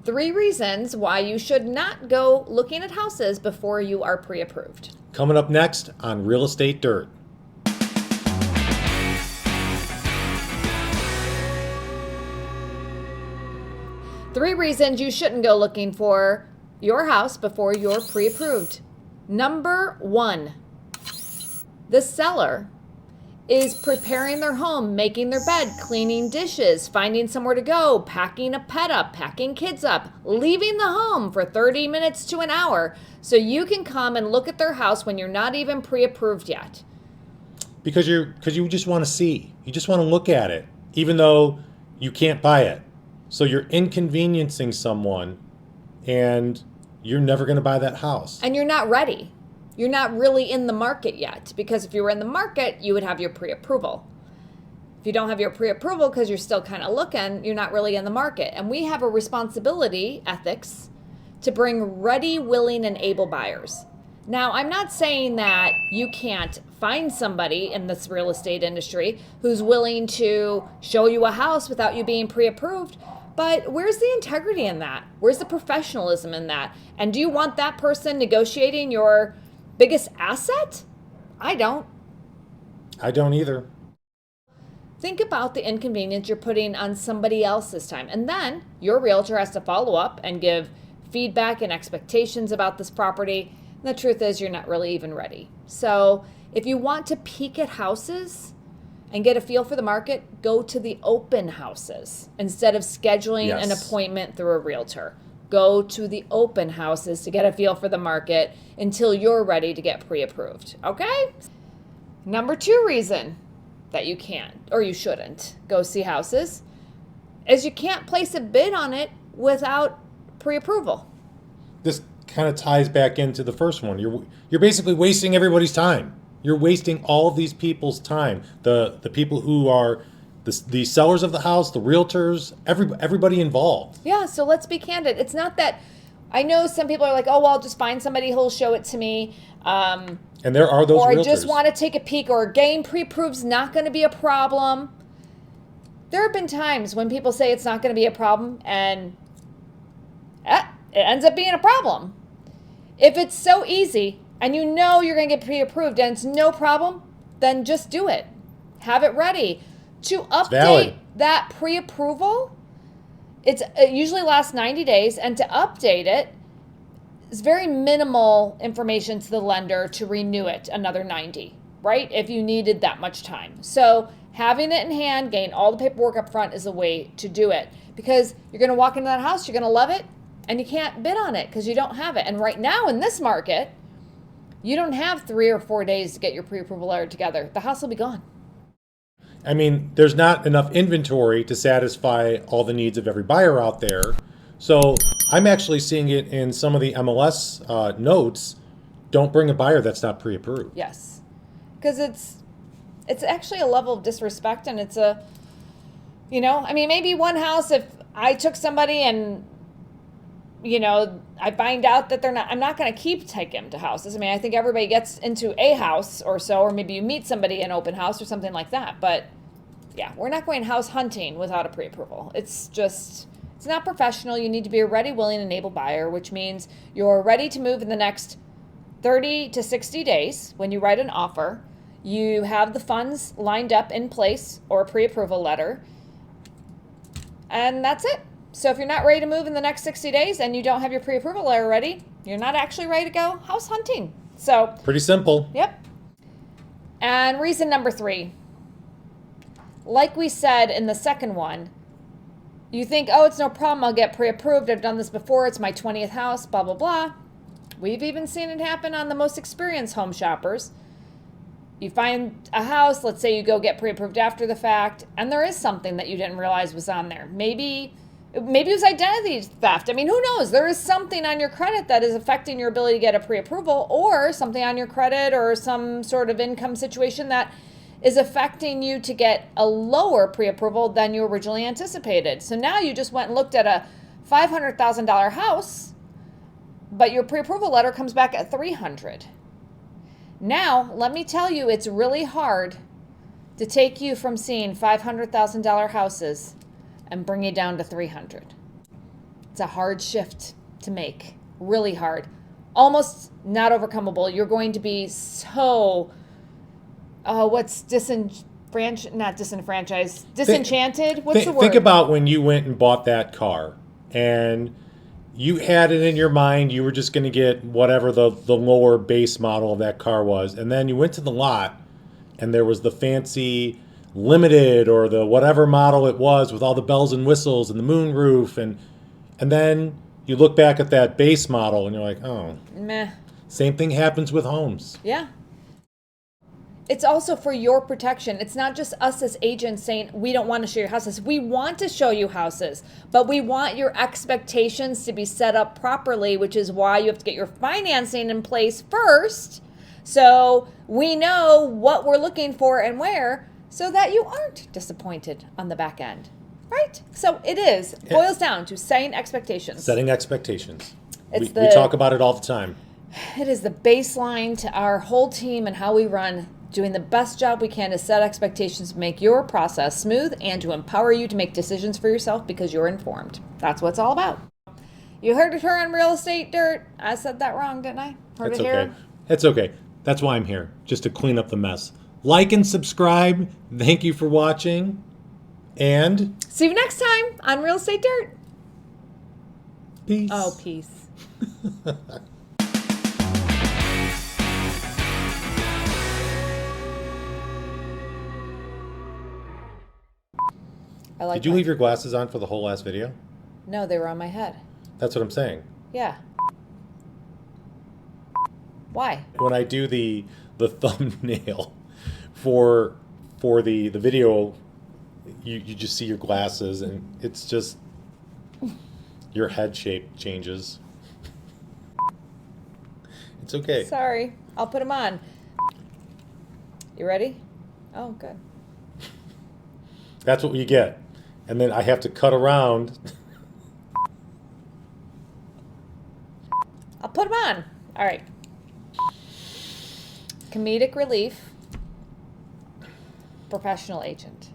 3 reasons why you should not go looking at houses before you are pre-approved. Coming up next on Real Estate Dirt. Three reasons you shouldn't go looking for your house before you're pre-approved. Number 1, the seller is preparing their home, making their bed, cleaning dishes, finding somewhere to go, packing a pet up, packing kids up, leaving the home for 30 minutes to an hour so you can come and look at their house when you're not even pre-approved yet. Because you just want to see. You just want to look at it, even though you can't buy it. So you're inconveniencing someone and you're never going to buy that house. And you're not ready. You're not really in the market yet, because if you were in the market, you would have your pre-approval. If you don't have your pre-approval because you're still kind of looking, you're not really in the market. And we have a responsibility, ethics, to bring ready, willing, and able buyers. Now, I'm not saying that you can't find somebody in this real estate industry who's willing to show you a house without you being pre-approved, but where's the integrity in that? Where's the professionalism in that? And do you want that person negotiating your biggest asset? I don't. I don't either. Think about the inconvenience you're putting on somebody else's time. And then your realtor has to follow up and give feedback and expectations about this property. And the truth is you're not really even ready. So if you want to peek at houses and get a feel for the market, go to the open houses instead of scheduling an appointment through a realtor. Go to the open houses to get a feel for the market until you're ready to get pre-approved, okay? Number 2 reason that you can't or you shouldn't go see houses is you can't place a bid on it without pre-approval. This kind of ties back into the first one. You're basically wasting everybody's time. You're wasting all of these people's time. The people who are the sellers of the house, the realtors, everybody involved. Yeah, so let's be candid. It's not that, I know some people are like, oh, well, I'll just find somebody who'll show it to me. And there are those or realtors. I just want to take a peek, or getting pre-approved's not going to be a problem. There have been times when people say it's not going to be a problem, and it ends up being a problem. If it's so easy, and you know you're going to get pre-approved, and it's no problem, then just do it. Have it ready. To update that pre-approval, it usually lasts 90 days, and to update it is very minimal information to the lender to renew it another 90, right? If you needed that much time. So having it in hand, getting all the paperwork up front is the way to do it, because you're going to walk into that house, you're going to love it, and you can't bid on it because you don't have it. And right now in this market, you don't have 3 or 4 days to get your pre-approval letter together. The house will be gone. I mean, there's not enough inventory to satisfy all the needs of every buyer out there. So I'm actually seeing it in some of the MLS notes. Don't bring a buyer that's not pre-approved. Yes, because it's actually a level of disrespect, and it's a, I mean, maybe one house, if I took somebody and, I find out that I'm not going to keep taking them to houses. I mean, I think everybody gets into a house or so, or maybe you meet somebody in open house or something like that. But yeah, we're not going house hunting without a pre-approval. It's not professional. You need to be a ready, willing, and able buyer, which means you're ready to move in the next 30 to 60 days when you write an offer. You have the funds lined up in place or a pre-approval letter, and that's it. So if you're not ready to move in the next 60 days and you don't have your pre-approval letter ready, you're not actually ready to go house hunting. So pretty simple. Yep. And reason number 3, like we said in the second one, you think, oh, it's no problem, I'll get pre-approved, I've done this before, it's my 20th house, blah, blah, blah. We've even seen it happen on the most experienced home shoppers. You find a house, let's say you go get pre-approved after the fact, and there is something that you didn't realize was on there. Maybe it was identity theft. I mean, who knows? There is something on your credit that is affecting your ability to get a pre-approval, or something on your credit or some sort of income situation that is affecting you to get a lower pre-approval than you originally anticipated. So now you just went and looked at a $500,000 house, but your pre-approval letter comes back at $300,000. Now, let me tell you, it's really hard to take you from seeing $500,000 houses and bring you down to $300,000. It's a hard shift to make, really hard, almost not overcomable. You're going to be so, disenchanted. What's the word? Think about when you went and bought that car and you had it in your mind you were just going to get whatever the lower base model of that car was. And then you went to the lot and there was the fancy limited or the whatever model it was with all the bells and whistles and the moon roof. And then you look back at that base model and you're like, oh, Meh. same thing happens with homes. Yeah. It's also for your protection. It's not just us as agents saying we don't want to show you houses. We want to show you houses, but we want your expectations to be set up properly, which is why you have to get your financing in place first. So we know what we're looking for and where, so that you aren't disappointed on the back end. Right? So it boils down to setting expectations. Setting expectations. It's We talk about it all the time. It is the baseline to our whole team and how we run, doing the best job we can to set expectations, to make your process smooth, and to empower you to make decisions for yourself because you're informed. That's what it's all about. You heard it here on Real Estate Dirt. I said that wrong, didn't I? Heard It's it okay. here. It's okay. That's why I'm here, just to clean up the mess. Like and subscribe. Thank you for watching. And See you next time on Real Estate Dirt. peace. Oh, peace. I like Did you leave your glasses on for the whole last video? No, they were on my head. That's what I'm saying. Yeah. Why? When I do the thumbnail for the video, you just see your glasses and it's just your head shape changes. It's okay. Sorry. I'll put them on. You ready? Oh, good. That's what you get. And then I have to cut around. I'll put them on. All right. Comedic relief. Professional agent.